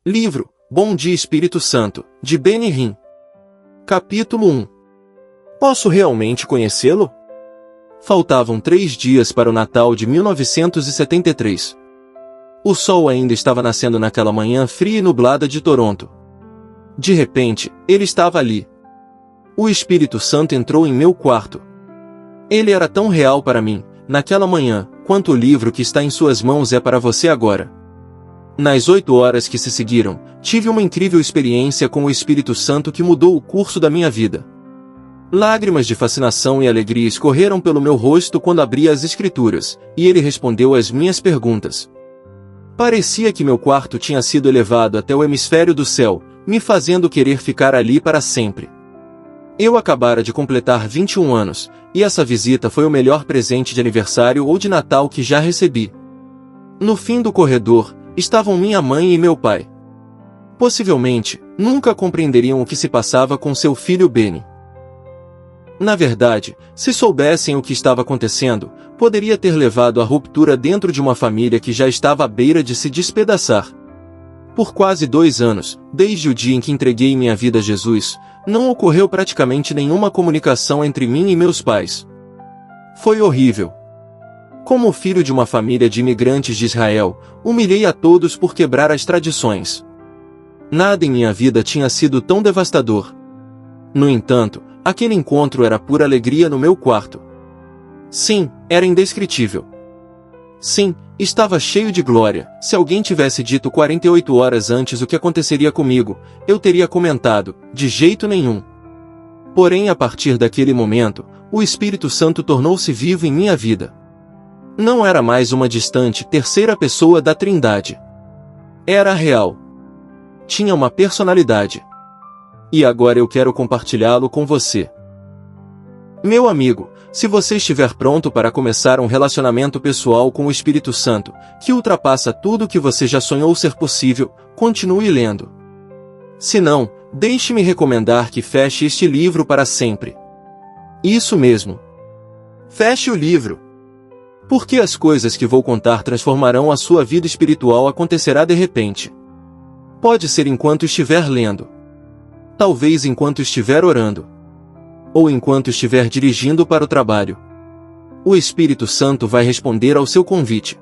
Livro, Bom Dia Espírito Santo, de Benny Hinn. Capítulo 1. Posso realmente conhecê-lo? Faltavam 3 dias para o Natal de 1973. O sol ainda estava nascendo naquela manhã fria e nublada de Toronto. De repente, ele estava ali. O Espírito Santo entrou em meu quarto. Ele era tão real para mim, naquela manhã, quanto o livro que está em suas mãos é para você agora. Nas 8 horas que se seguiram, tive uma incrível experiência com o Espírito Santo que mudou o curso da minha vida. Lágrimas de fascinação e alegria escorreram pelo meu rosto quando abri as Escrituras, e ele respondeu às minhas perguntas. Parecia que meu quarto tinha sido elevado até o hemisfério do céu, me fazendo querer ficar ali para sempre. Eu acabara de completar 21 anos, e essa visita foi o melhor presente de aniversário ou de Natal que já recebi. No fim do corredor, estavam minha mãe e meu pai. Possivelmente, nunca compreenderiam o que se passava com seu filho Benny. Na verdade, se soubessem o que estava acontecendo, poderia ter levado à ruptura dentro de uma família que já estava à beira de se despedaçar. Por quase 2 anos, desde o dia em que entreguei minha vida a Jesus, não ocorreu praticamente nenhuma comunicação entre mim e meus pais. Foi horrível. Como filho de uma família de imigrantes de Israel, humilhei a todos por quebrar as tradições. Nada em minha vida tinha sido tão devastador. No entanto, aquele encontro era pura alegria no meu quarto. Sim, era indescritível. Sim, estava cheio de glória. Se alguém tivesse dito 48 horas antes o que aconteceria comigo, eu teria comentado, de jeito nenhum. Porém, a partir daquele momento, o Espírito Santo tornou-se vivo em minha vida. Não era mais uma distante terceira pessoa da Trindade. Era real. Tinha uma personalidade. E agora eu quero compartilhá-lo com você. Meu amigo, se você estiver pronto para começar um relacionamento pessoal com o Espírito Santo, que ultrapassa tudo o que você já sonhou ser possível, continue lendo. Se não, deixe-me recomendar que feche este livro para sempre. Isso mesmo. Feche o livro. Porque as coisas que vou contar transformarão a sua vida espiritual acontecerá de repente. Pode ser enquanto estiver lendo. Talvez enquanto estiver orando. Ou enquanto estiver dirigindo para o trabalho. O Espírito Santo vai responder ao seu convite.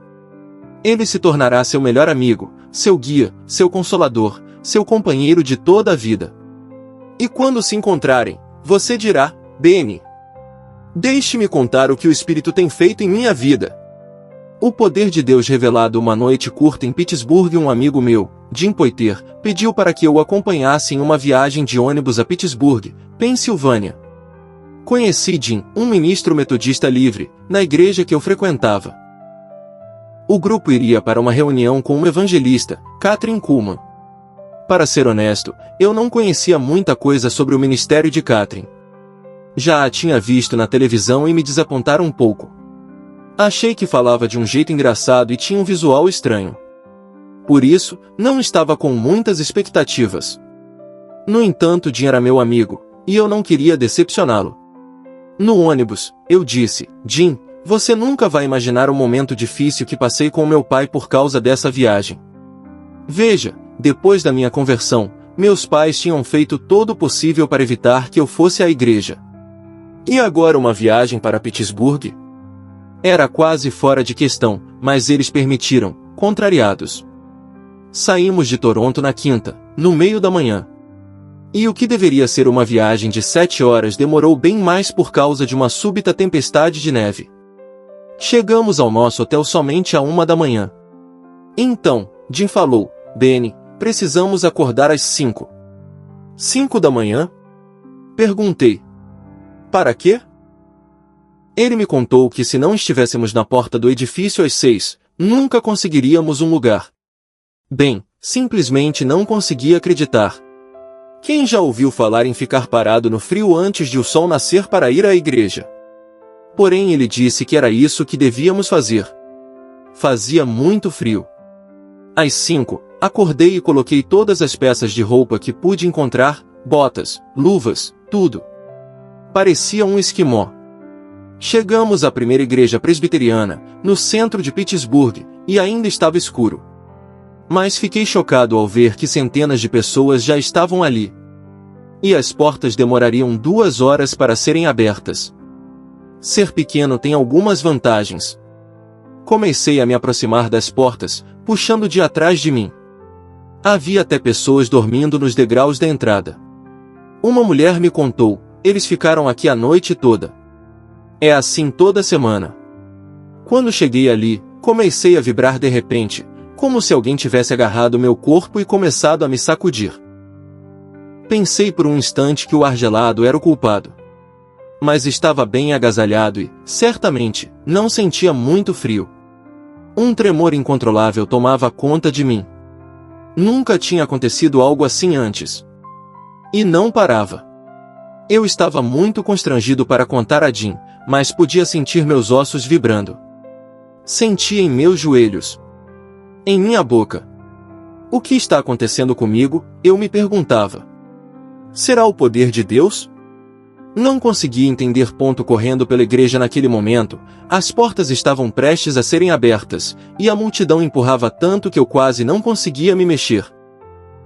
Ele se tornará seu melhor amigo, seu guia, seu consolador, seu companheiro de toda a vida. E quando se encontrarem, você dirá, Benny, deixe-me contar o que o Espírito tem feito em minha vida. O poder de Deus revelado uma noite curta em Pittsburgh. Um amigo meu, Jim Poitier, pediu para que eu o acompanhasse em uma viagem de ônibus a Pittsburgh, Pensilvânia. Conheci Jim, um ministro metodista livre, na igreja que eu frequentava. O grupo iria para uma reunião com uma evangelista, Kathryn Kuhlman. Para ser honesto, eu não conhecia muita coisa sobre o ministério de Kathryn. Já a tinha visto na televisão e me desapontaram um pouco. Achei que falava de um jeito engraçado e tinha um visual estranho. Por isso, não estava com muitas expectativas. No entanto, Jim era meu amigo, e eu não queria decepcioná-lo. No ônibus, eu disse, Jim, você nunca vai imaginar o momento difícil que passei com meu pai por causa dessa viagem. Veja, depois da minha conversão, meus pais tinham feito todo o possível para evitar que eu fosse à igreja. E agora uma viagem para Pittsburgh? Era quase fora de questão, mas eles permitiram, contrariados. Saímos de Toronto na quinta, no meio da manhã. E o que deveria ser uma viagem de 7 horas demorou bem mais por causa de uma súbita tempestade de neve. Chegamos ao nosso hotel somente à 1 da manhã. Então, Jim falou, Benny, precisamos acordar às 5. 5 da manhã? Perguntei. Para quê? Ele me contou que se não estivéssemos na porta do edifício às 6, nunca conseguiríamos um lugar. Bem, simplesmente não conseguia acreditar. Quem já ouviu falar em ficar parado no frio antes de o sol nascer para ir à igreja? Porém ele disse que era isso que devíamos fazer. Fazia muito frio. Às 5, acordei e coloquei todas as peças de roupa que pude encontrar, botas, luvas, tudo. Parecia um esquimó. Chegamos à primeira igreja presbiteriana, no centro de Pittsburgh, e ainda estava escuro. Mas fiquei chocado ao ver que centenas de pessoas já estavam ali. E as portas demorariam 2 horas para serem abertas. Ser pequeno tem algumas vantagens. Comecei a me aproximar das portas, puxando de atrás de mim. Havia até pessoas dormindo nos degraus da entrada. Uma mulher me contou: eles ficaram aqui a noite toda. É assim toda semana. Quando cheguei ali, comecei a vibrar de repente, como se alguém tivesse agarrado meu corpo e começado a me sacudir. Pensei por um instante que o ar gelado era o culpado. Mas estava bem agasalhado e, certamente, não sentia muito frio. Um tremor incontrolável tomava conta de mim. Nunca tinha acontecido algo assim antes. E não parava. Eu estava muito constrangido para contar a Jean, mas podia sentir meus ossos vibrando. Sentia em meus joelhos. Em minha boca. O que está acontecendo comigo? Eu me perguntava. Será o poder de Deus? Não conseguia entender. Correndo pela igreja naquele momento, as portas estavam prestes a serem abertas, e a multidão empurrava tanto que eu quase não conseguia me mexer.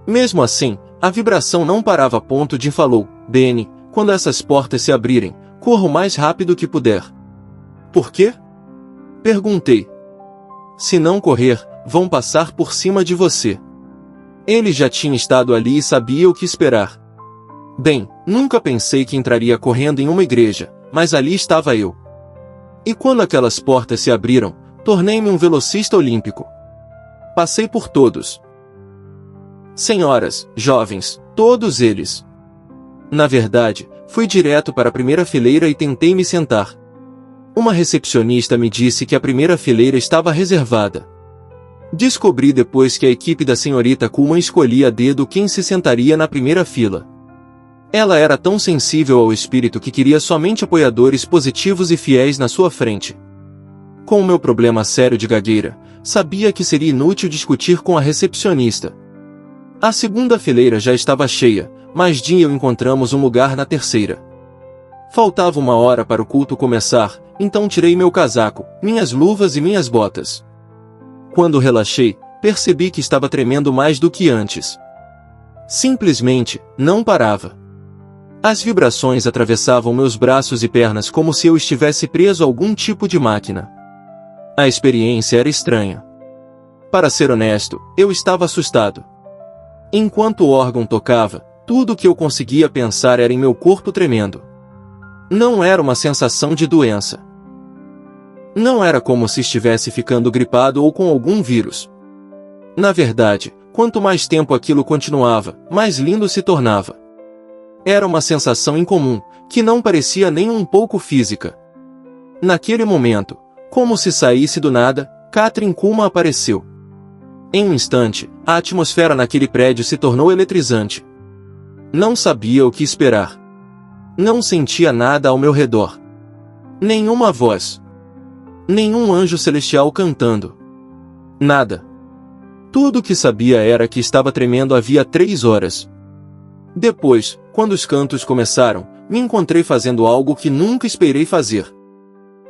Mesmo assim, a vibração não parava. Jean falou: Benny, quando essas portas se abrirem, corra o mais rápido que puder. Por quê? Perguntei. Se não correr, vão passar por cima de você. Ele já tinha estado ali e sabia o que esperar. Bem, nunca pensei que entraria correndo em uma igreja, mas ali estava eu. E quando aquelas portas se abriram, tornei-me um velocista olímpico. Passei por todos. Senhoras, jovens, todos eles. Na verdade, fui direto para a primeira fileira e tentei me sentar. Uma recepcionista me disse que a primeira fileira estava reservada. Descobri depois que a equipe da senhorita Kuhlman escolhia a dedo quem se sentaria na primeira fila. Ela era tão sensível ao espírito que queria somente apoiadores positivos e fiéis na sua frente. Com o meu problema sério de gagueira, sabia que seria inútil discutir com a recepcionista. A segunda fileira já estava cheia, mas Jean e eu encontramos um lugar na terceira. Faltava 1 hora para o culto começar, então tirei meu casaco, minhas luvas e minhas botas. Quando relaxei, percebi que estava tremendo mais do que antes. Simplesmente, não parava. As vibrações atravessavam meus braços e pernas como se eu estivesse preso a algum tipo de máquina. A experiência era estranha. Para ser honesto, eu estava assustado. Enquanto o órgão tocava, tudo o que eu conseguia pensar era em meu corpo tremendo. Não era uma sensação de doença. Não era como se estivesse ficando gripado ou com algum vírus. Na verdade, quanto mais tempo aquilo continuava, mais lindo se tornava. Era uma sensação incomum, que não parecia nem um pouco física. Naquele momento, como se saísse do nada, Katherine Kuhlman apareceu. Em um instante, a atmosfera naquele prédio se tornou eletrizante. Não sabia o que esperar. Não sentia nada ao meu redor. Nenhuma voz. Nenhum anjo celestial cantando. Nada. Tudo o que sabia era que estava tremendo havia 3 horas. Depois, quando os cantos começaram, me encontrei fazendo algo que nunca esperei fazer.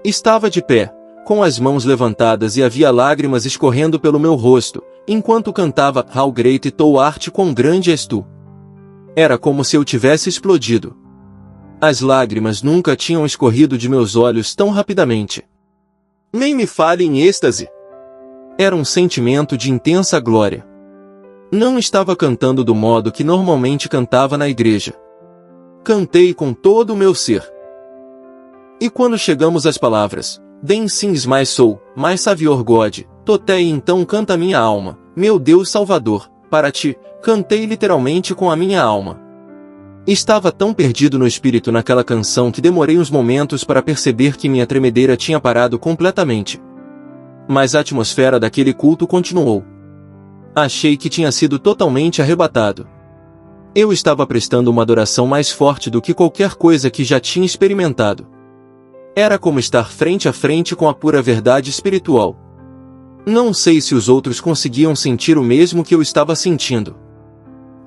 Estava de pé, com as mãos levantadas e havia lágrimas escorrendo pelo meu rosto, enquanto cantava How Great Thou Art, quão grande és tu. Era como se eu tivesse explodido. As lágrimas nunca tinham escorrido de meus olhos tão rapidamente. Nem me fale em êxtase. Era um sentimento de intensa glória. Não estava cantando do modo que normalmente cantava na igreja. Cantei com todo o meu ser. E quando chegamos às palavras, Then sings my soul, my Savior God, Totei, então canta minha alma, meu Deus Salvador, para ti, cantei literalmente com a minha alma. Estava tão perdido no espírito naquela canção que demorei uns momentos para perceber que minha tremedeira tinha parado completamente. Mas a atmosfera daquele culto continuou. Achei que tinha sido totalmente arrebatado. Eu estava prestando uma adoração mais forte do que qualquer coisa que já tinha experimentado. Era como estar frente a frente com a pura verdade espiritual. Não sei se os outros conseguiam sentir o mesmo que eu estava sentindo.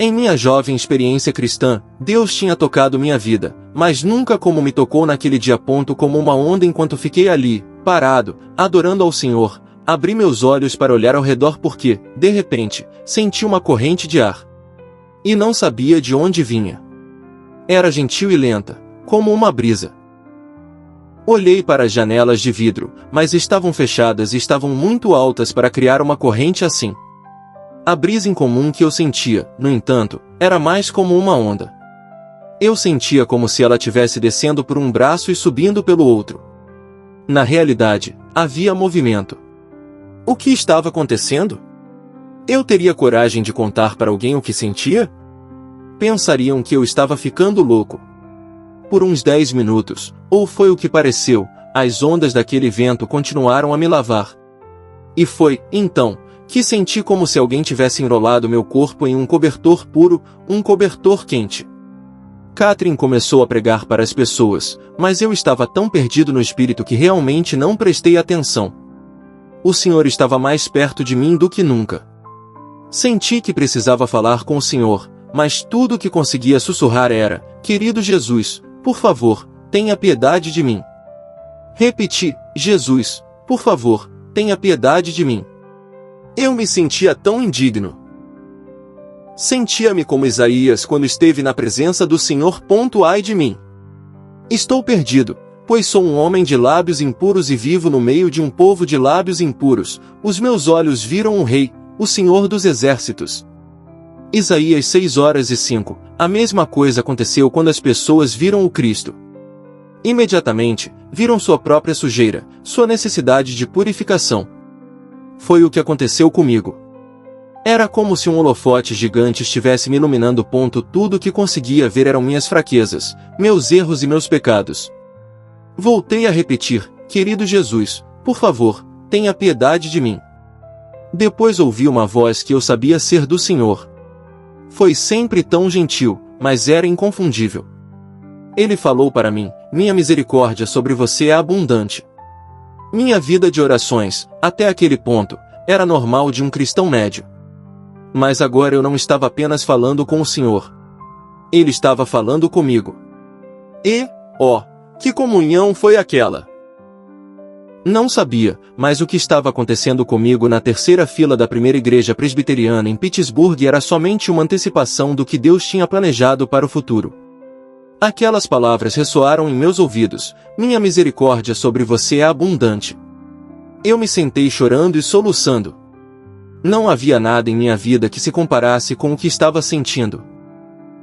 Em minha jovem experiência cristã, Deus tinha tocado minha vida, mas nunca como me tocou naquele dia. Como uma onda enquanto fiquei ali, parado, adorando ao Senhor, abri meus olhos para olhar ao redor porque, de repente, senti uma corrente de ar. E não sabia de onde vinha. Era gentil e lenta, como uma brisa. Olhei para as janelas de vidro, mas estavam fechadas e estavam muito altas para criar uma corrente assim. A brisa incomum que eu sentia, no entanto, era mais como uma onda. Eu sentia como se ela estivesse descendo por um braço e subindo pelo outro. Na realidade, havia movimento. O que estava acontecendo? Eu teria coragem de contar para alguém o que sentia? Pensariam que eu estava ficando louco. Por uns 10 minutos, ou foi o que pareceu, as ondas daquele vento continuaram a me lavar. E foi, então, que senti como se alguém tivesse enrolado meu corpo em um cobertor puro, um cobertor quente. Catherine começou a pregar para as pessoas, mas eu estava tão perdido no espírito que realmente não prestei atenção. O Senhor estava mais perto de mim do que nunca. Senti que precisava falar com o Senhor, mas tudo o que conseguia sussurrar era: querido Jesus, por favor, tenha piedade de mim. Repeti: Jesus, por favor, tenha piedade de mim. Eu me sentia tão indigno. Sentia-me como Isaías quando esteve na presença do Senhor. Ai de mim! Estou perdido, pois sou um homem de lábios impuros e vivo no meio de um povo de lábios impuros. Os meus olhos viram um rei, o Senhor dos exércitos. Isaías 6:05. A mesma coisa aconteceu quando as pessoas viram o Cristo. Imediatamente, viram sua própria sujeira, sua necessidade de purificação. Foi o que aconteceu comigo. Era como se um holofote gigante estivesse me iluminando. Tudo o que conseguia ver eram minhas fraquezas, meus erros e meus pecados. Voltei a repetir: querido Jesus, por favor, tenha piedade de mim. Depois ouvi uma voz que eu sabia ser do Senhor. Foi sempre tão gentil, mas era inconfundível. Ele falou para mim: minha misericórdia sobre você é abundante. Minha vida de orações, até aquele ponto, era normal de um cristão médio. Mas agora eu não estava apenas falando com o Senhor. Ele estava falando comigo. E, que comunhão foi aquela? Não sabia, mas o que estava acontecendo comigo na terceira fila da primeira igreja presbiteriana em Pittsburgh era somente uma antecipação do que Deus tinha planejado para o futuro. Aquelas palavras ressoaram em meus ouvidos: minha misericórdia sobre você é abundante. Eu me sentei chorando e soluçando. Não havia nada em minha vida que se comparasse com o que estava sentindo.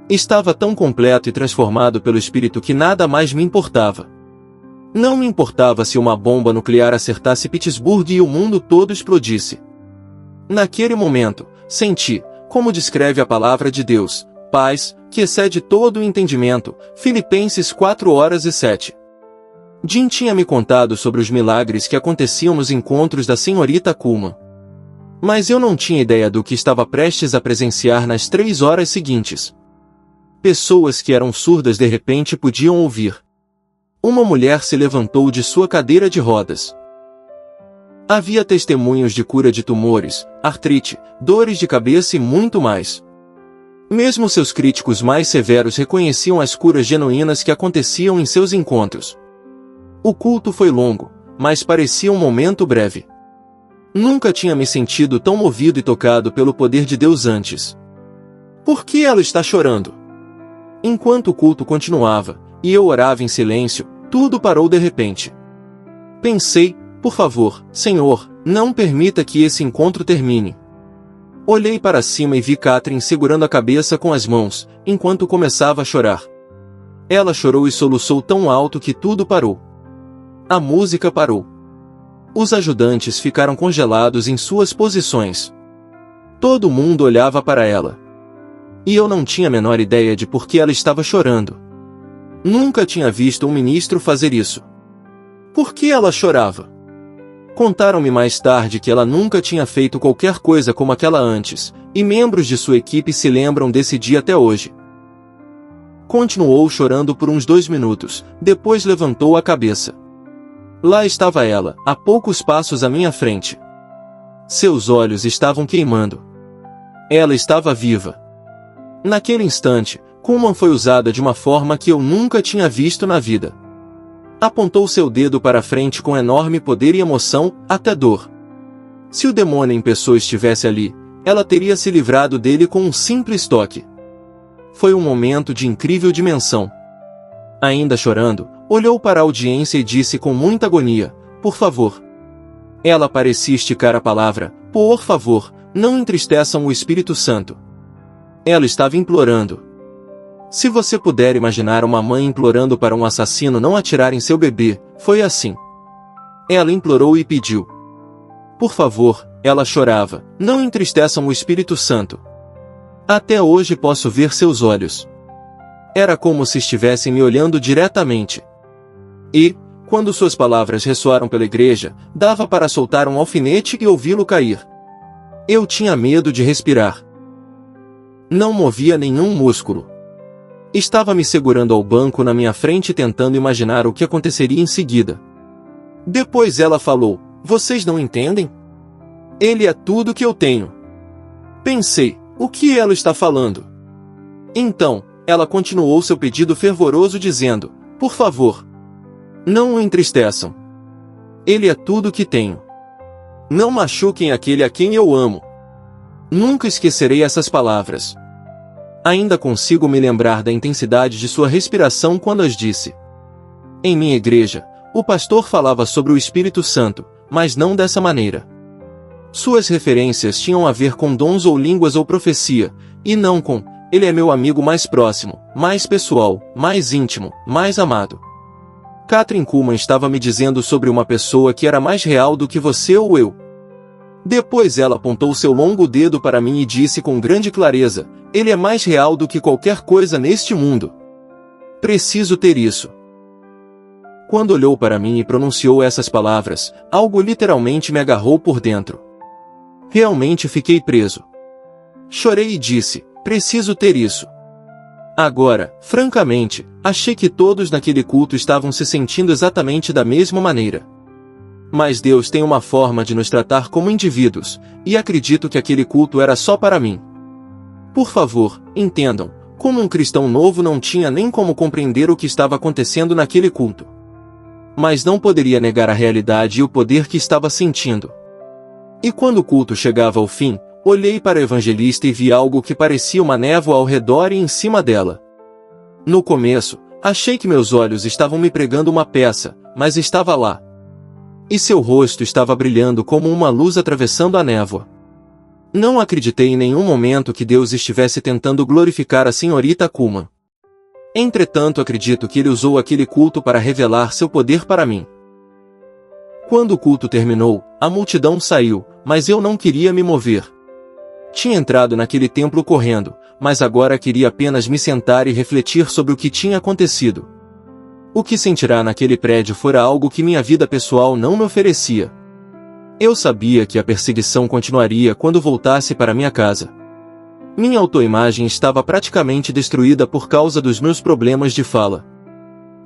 Estava tão completo e transformado pelo Espírito que nada mais me importava. Não me importava se uma bomba nuclear acertasse Pittsburgh e o mundo todo explodisse. Naquele momento, senti, como descreve a palavra de Deus, paz, que excede todo o entendimento. Filipenses 4:7. Jim tinha me contado sobre os milagres que aconteciam nos encontros da senhorita Kuhlman. Mas eu não tinha ideia do que estava prestes a presenciar nas 3 horas seguintes. Pessoas que eram surdas de repente podiam ouvir. Uma mulher se levantou de sua cadeira de rodas. Havia testemunhos de cura de tumores, artrite, dores de cabeça e muito mais. Mesmo seus críticos mais severos reconheciam as curas genuínas que aconteciam em seus encontros. O culto foi longo, mas parecia um momento breve. Nunca tinha me sentido tão movido e tocado pelo poder de Deus antes. Por que ela está chorando? Enquanto o culto continuava, e eu orava em silêncio, tudo parou de repente. Pensei: por favor, Senhor, não permita que esse encontro termine. Olhei para cima e vi Catherine segurando a cabeça com as mãos, enquanto começava a chorar. Ela chorou e soluçou tão alto que tudo parou. A música parou. Os ajudantes ficaram congelados em suas posições. Todo mundo olhava para ela. E eu não tinha a menor ideia de por que ela estava chorando. Nunca tinha visto um ministro fazer isso. Por que ela chorava? Contaram-me mais tarde que ela nunca tinha feito qualquer coisa como aquela antes, e membros de sua equipe se lembram desse dia até hoje. Continuou chorando por uns 2 minutos, depois levantou a cabeça. Lá estava ela, a poucos passos à minha frente. Seus olhos estavam queimando. Ela estava viva. Naquele instante, Kuhlman foi usada de uma forma que eu nunca tinha visto na vida. Apontou seu dedo para a frente com enorme poder e emoção, até dor. Se o demônio em pessoa estivesse ali, ela teria se livrado dele com um simples toque. Foi um momento de incrível dimensão. Ainda chorando, olhou para a audiência e disse com muita agonia: "Por favor." Ela parecia esticar a palavra: "Por favor, não entristeçam o Espírito Santo." Ela estava implorando. Se você puder imaginar uma mãe implorando para um assassino não atirar em seu bebê, foi assim. Ela implorou e pediu. "Por favor," ela chorava, "não entristeçam o Espírito Santo. Até hoje posso ver seus olhos." Era como se estivessem me olhando diretamente. E, quando suas palavras ressoaram pela igreja, dava para soltar um alfinete e ouvi-lo cair. Eu tinha medo de respirar. Não movia nenhum músculo. Estava me segurando ao banco na minha frente tentando imaginar o que aconteceria em seguida. Depois ela falou: "Vocês não entendem? Ele é tudo que eu tenho." Pensei: o que ela está falando? Então, ela continuou seu pedido fervoroso dizendo: "Por favor, não o entristeçam. Ele é tudo que tenho. Não machuquem aquele a quem eu amo." Nunca esquecerei essas palavras. Ainda consigo me lembrar da intensidade de sua respiração quando as disse. Em minha igreja, o pastor falava sobre o Espírito Santo, mas não dessa maneira. Suas referências tinham a ver com dons ou línguas ou profecia, e não com: "Ele é meu amigo mais próximo, mais pessoal, mais íntimo, mais amado." Kathryn Kuhlman estava me dizendo sobre uma pessoa que era mais real do que você ou eu. Depois ela apontou seu longo dedo para mim e disse com grande clareza: "Ele é mais real do que qualquer coisa neste mundo. Preciso ter isso." Quando olhou para mim e pronunciou essas palavras, algo literalmente me agarrou por dentro. Realmente fiquei preso. Chorei e disse: "Preciso ter isso." Agora, francamente, achei que todos naquele culto estavam se sentindo exatamente da mesma maneira. Mas Deus tem uma forma de nos tratar como indivíduos, e acredito que aquele culto era só para mim. Por favor, entendam, como um cristão novo não tinha nem como compreender o que estava acontecendo naquele culto. Mas não poderia negar a realidade e o poder que estava sentindo. E quando o culto chegava ao fim, olhei para a evangelista e vi algo que parecia uma névoa ao redor e em cima dela. No começo, achei que meus olhos estavam me pregando uma peça, mas estava lá. E seu rosto estava brilhando como uma luz atravessando a névoa. Não acreditei em nenhum momento que Deus estivesse tentando glorificar a senhorita Kuhlman. Entretanto, acredito que ele usou aquele culto para revelar seu poder para mim. Quando o culto terminou, a multidão saiu, mas eu não queria me mover. Tinha entrado naquele templo correndo, mas agora queria apenas me sentar e refletir sobre o que tinha acontecido. O que sentirá naquele prédio fora algo que minha vida pessoal não me oferecia. Eu sabia que a perseguição continuaria quando voltasse para minha casa. Minha autoimagem estava praticamente destruída por causa dos meus problemas de fala.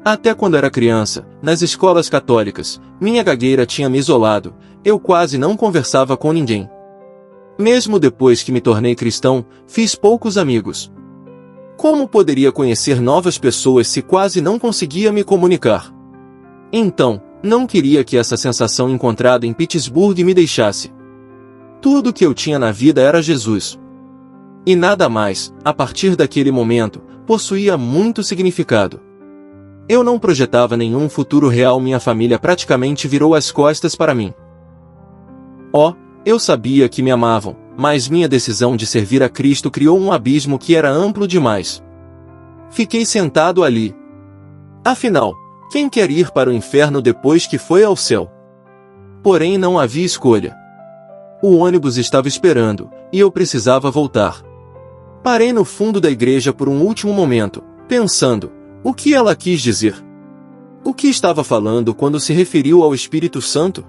Até quando era criança, nas escolas católicas, minha gagueira tinha me isolado, eu quase não conversava com ninguém. Mesmo depois que me tornei cristão, fiz poucos amigos. Como poderia conhecer novas pessoas se quase não conseguia me comunicar? Então, não queria que essa sensação encontrada em Pittsburgh me deixasse. Tudo que eu tinha na vida era Jesus. E nada mais, a partir daquele momento, possuía muito significado. Eu não projetava nenhum futuro real, minha família praticamente virou as costas para mim. Eu sabia que me amavam, mas minha decisão de servir a Cristo criou um abismo que era amplo demais. Fiquei sentado ali. Afinal, quem quer ir para o inferno depois que foi ao céu? Porém não havia escolha. O ônibus estava esperando, e eu precisava voltar. Parei no fundo da igreja por um último momento, pensando, o que ela quis dizer? O que estava falando quando se referiu ao Espírito Santo?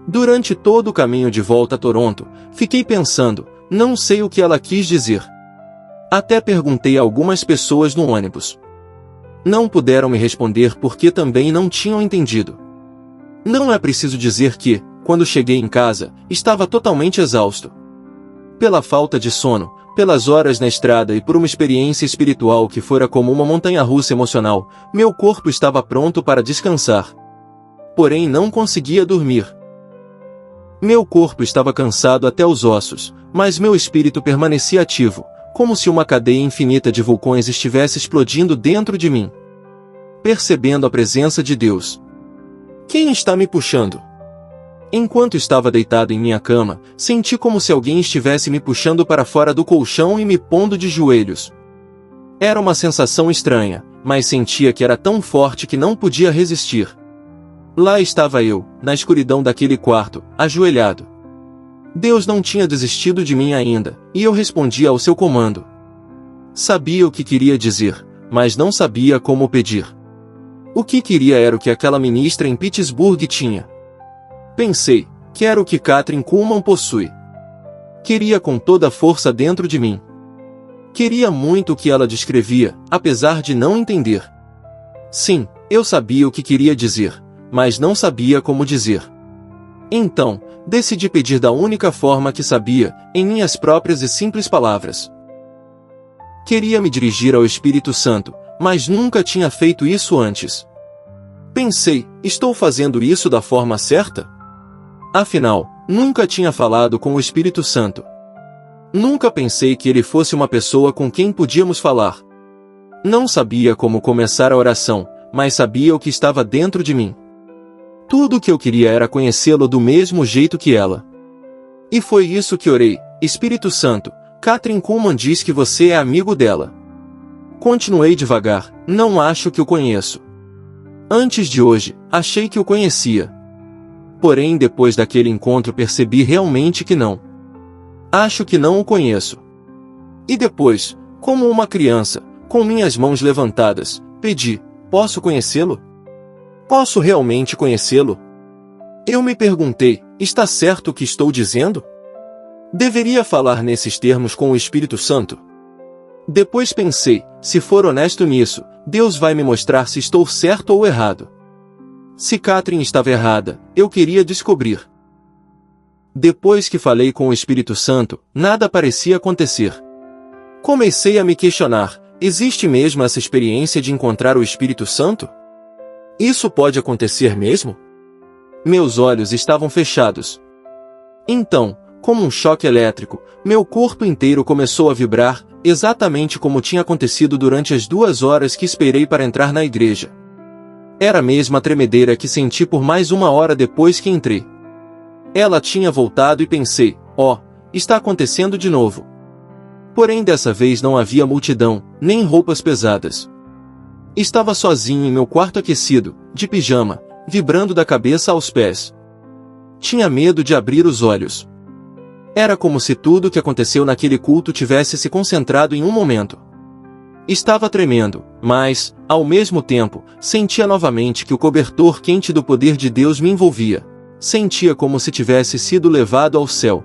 Durante todo o caminho de volta a Toronto, fiquei pensando, não sei o que ela quis dizer. Até perguntei a algumas pessoas no ônibus. Não puderam me responder porque também não tinham entendido. Não é preciso dizer que, quando cheguei em casa, estava totalmente exausto. Pela falta de sono, pelas horas na estrada e por uma experiência espiritual que fora como uma montanha-russa emocional, meu corpo estava pronto para descansar. Porém não conseguia dormir. Meu corpo estava cansado até os ossos, mas meu espírito permanecia ativo, como se uma cadeia infinita de vulcões estivesse explodindo dentro de mim. Percebendo a presença de Deus. Quem está me puxando? Enquanto estava deitado em minha cama, senti como se alguém estivesse me puxando para fora do colchão e me pondo de joelhos. Era uma sensação estranha, mas sentia que era tão forte que não podia resistir. Lá estava eu, na escuridão daquele quarto, ajoelhado. Deus não tinha desistido de mim ainda, e eu respondia ao seu comando. Sabia o que queria dizer, mas não sabia como pedir. O que queria era o que aquela ministra em Pittsburgh tinha. Pensei, quero o que Kathryn Kuhlman possui. Queria com toda a força dentro de mim. Queria muito o que ela descrevia, apesar de não entender. Sim, eu sabia o que queria dizer, mas não sabia como dizer. Então, decidi pedir da única forma que sabia, em minhas próprias e simples palavras. Queria me dirigir ao Espírito Santo, mas nunca tinha feito isso antes. Pensei, estou fazendo isso da forma certa? Afinal, nunca tinha falado com o Espírito Santo. Nunca pensei que ele fosse uma pessoa com quem podíamos falar. Não sabia como começar a oração, mas sabia o que estava dentro de mim. Tudo o que eu queria era conhecê-lo do mesmo jeito que ela. E foi isso que orei. Espírito Santo, Kathryn Kuhlman diz que você é amigo dela. Continuei devagar, não acho que o conheço. Antes de hoje, achei que o conhecia. Porém, depois daquele encontro percebi realmente que não. Acho que não o conheço. E depois, como uma criança, com minhas mãos levantadas, pedi, posso conhecê-lo? Posso realmente conhecê-lo? Eu me perguntei, está certo o que estou dizendo? Deveria falar nesses termos com o Espírito Santo? Depois pensei, se for honesto nisso, Deus vai me mostrar se estou certo ou errado. Se Kathryn estava errada, eu queria descobrir. Depois que falei com o Espírito Santo, nada parecia acontecer. Comecei a me questionar, existe mesmo essa experiência de encontrar o Espírito Santo? Isso pode acontecer mesmo? Meus olhos estavam fechados. Então, como um choque elétrico, meu corpo inteiro começou a vibrar, exatamente como tinha acontecido durante as 2 horas que esperei para entrar na igreja. Era a mesma tremedeira que senti por mais 1 hora depois que entrei. Ela tinha voltado e pensei, está acontecendo de novo. Porém dessa vez não havia multidão, nem roupas pesadas. Estava sozinho em meu quarto aquecido, de pijama, vibrando da cabeça aos pés. Tinha medo de abrir os olhos. Era como se tudo o que aconteceu naquele culto tivesse se concentrado em um momento. Estava tremendo, mas, ao mesmo tempo, sentia novamente que o cobertor quente do poder de Deus me envolvia. Sentia como se tivesse sido levado ao céu.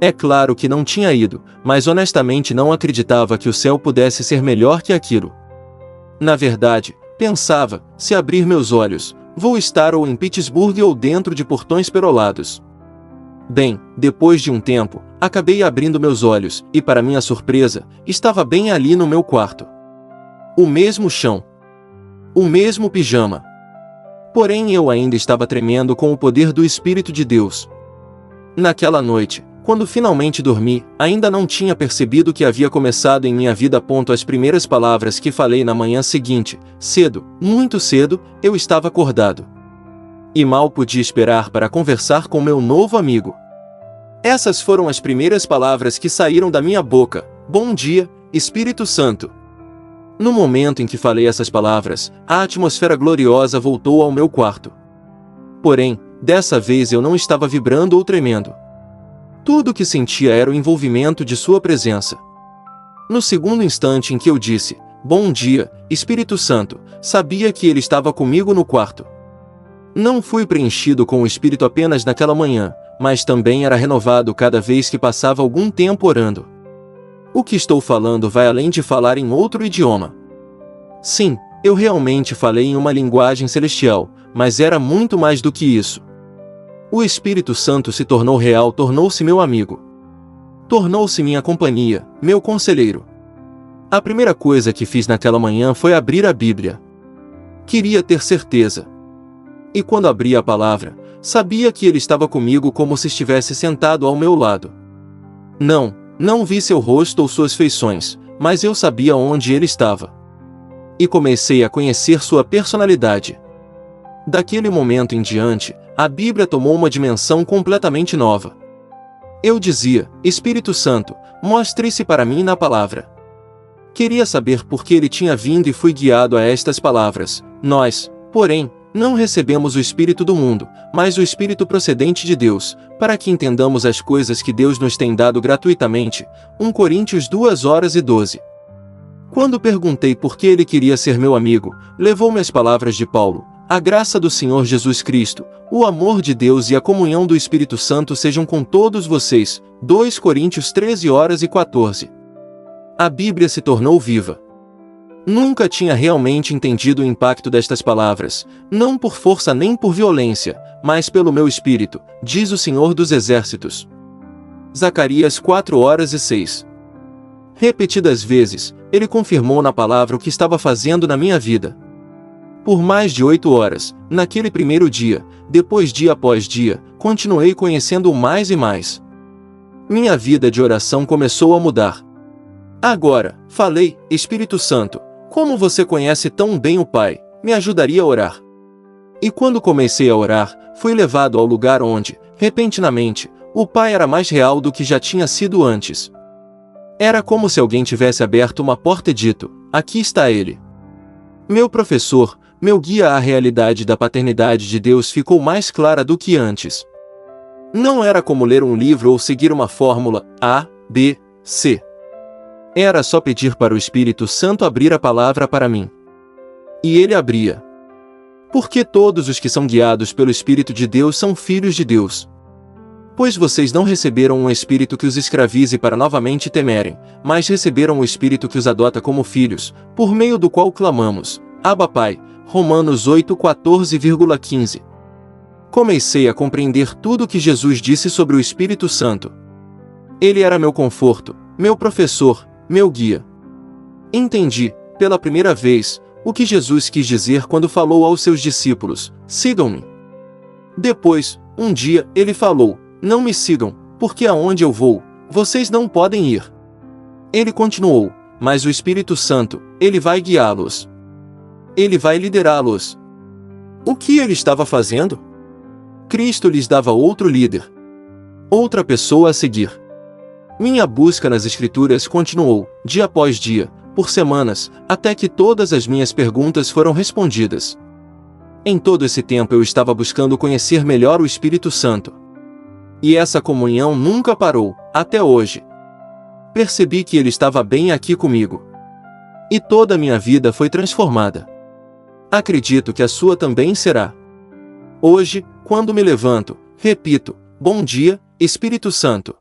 É claro que não tinha ido, mas honestamente não acreditava que o céu pudesse ser melhor que aquilo. Na verdade, pensava, se abrir meus olhos, vou estar ou em Pittsburgh ou dentro de portões perolados. Bem, depois de um tempo, acabei abrindo meus olhos, e para minha surpresa, estava bem ali no meu quarto. O mesmo chão. O mesmo pijama. Porém eu ainda estava tremendo com o poder do Espírito de Deus. Naquela noite, quando finalmente dormi, ainda não tinha percebido que havia começado em minha vida. As primeiras palavras que falei na manhã seguinte, cedo, muito cedo, eu estava acordado. E mal podia esperar para conversar com meu novo amigo. Essas foram as primeiras palavras que saíram da minha boca. Bom dia, Espírito Santo. No momento em que falei essas palavras, a atmosfera gloriosa voltou ao meu quarto. Porém, dessa vez eu não estava vibrando ou tremendo. Tudo o que sentia era o envolvimento de sua presença. No segundo instante em que eu disse, bom dia, Espírito Santo, sabia que ele estava comigo no quarto. Não fui preenchido com o Espírito apenas naquela manhã, mas também era renovado cada vez que passava algum tempo orando. O que estou falando vai além de falar em outro idioma. Sim, eu realmente falei em uma linguagem celestial, mas era muito mais do que isso. O Espírito Santo se tornou real, tornou-se meu amigo. Tornou-se minha companhia, meu conselheiro. A primeira coisa que fiz naquela manhã foi abrir a Bíblia. Queria ter certeza. E quando abri a palavra, sabia que ele estava comigo como se estivesse sentado ao meu lado. Não vi seu rosto ou suas feições, mas eu sabia onde ele estava. E comecei a conhecer sua personalidade. Daquele momento em diante, a Bíblia tomou uma dimensão completamente nova. Eu dizia: Espírito Santo, mostre-se para mim na palavra. Queria saber por que ele tinha vindo e fui guiado a estas palavras. Nós, porém, não recebemos o Espírito do mundo, mas o Espírito procedente de Deus, para que entendamos as coisas que Deus nos tem dado gratuitamente. 1 Coríntios 2:12. Quando perguntei por que ele queria ser meu amigo, levou-me as palavras de Paulo: a graça do Senhor Jesus Cristo, o amor de Deus e a comunhão do Espírito Santo sejam com todos vocês. 2 Coríntios 13:14. A Bíblia se tornou viva. Nunca tinha realmente entendido o impacto destas palavras, não por força nem por violência, mas pelo meu espírito, diz o Senhor dos Exércitos. Zacarias 4:6. Repetidas vezes, ele confirmou na palavra o que estava fazendo na minha vida. Por mais de 8 horas, naquele primeiro dia, depois dia após dia, continuei conhecendo-o mais e mais. Minha vida de oração começou a mudar. Agora, falei: Espírito Santo, como você conhece tão bem o Pai, me ajudaria a orar. E quando comecei a orar, fui levado ao lugar onde, repentinamente, o Pai era mais real do que já tinha sido antes. Era como se alguém tivesse aberto uma porta e dito: aqui está ele. Meu professor, meu guia à realidade da paternidade de Deus ficou mais clara do que antes. Não era como ler um livro ou seguir uma fórmula A, B, C. Era só pedir para o Espírito Santo abrir a palavra para mim. E ele abria. Porque todos os que são guiados pelo Espírito de Deus são filhos de Deus. Pois vocês não receberam um espírito que os escravize para novamente temerem, mas receberam o Espírito que os adota como filhos, por meio do qual clamamos: Abba Pai. Romanos 8:14-15. Comecei a compreender tudo o que Jesus disse sobre o Espírito Santo. Ele era meu conforto, meu professor, meu guia. Entendi, pela primeira vez, o que Jesus quis dizer quando falou aos seus discípulos: sigam-me. Depois, um dia, ele falou: não me sigam, porque aonde eu vou, vocês não podem ir. Ele continuou: mas o Espírito Santo, ele vai guiá-los. Ele vai liderá-los. O que ele estava fazendo? Cristo lhes dava outro líder. Outra pessoa a seguir. Minha busca nas Escrituras continuou, dia após dia, por semanas, até que todas as minhas perguntas foram respondidas. Em todo esse tempo eu estava buscando conhecer melhor o Espírito Santo. E essa comunhão nunca parou, até hoje. Percebi que ele estava bem aqui comigo. E toda a minha vida foi transformada. Acredito que a sua também será. Hoje, quando me levanto, repito: bom dia, Espírito Santo.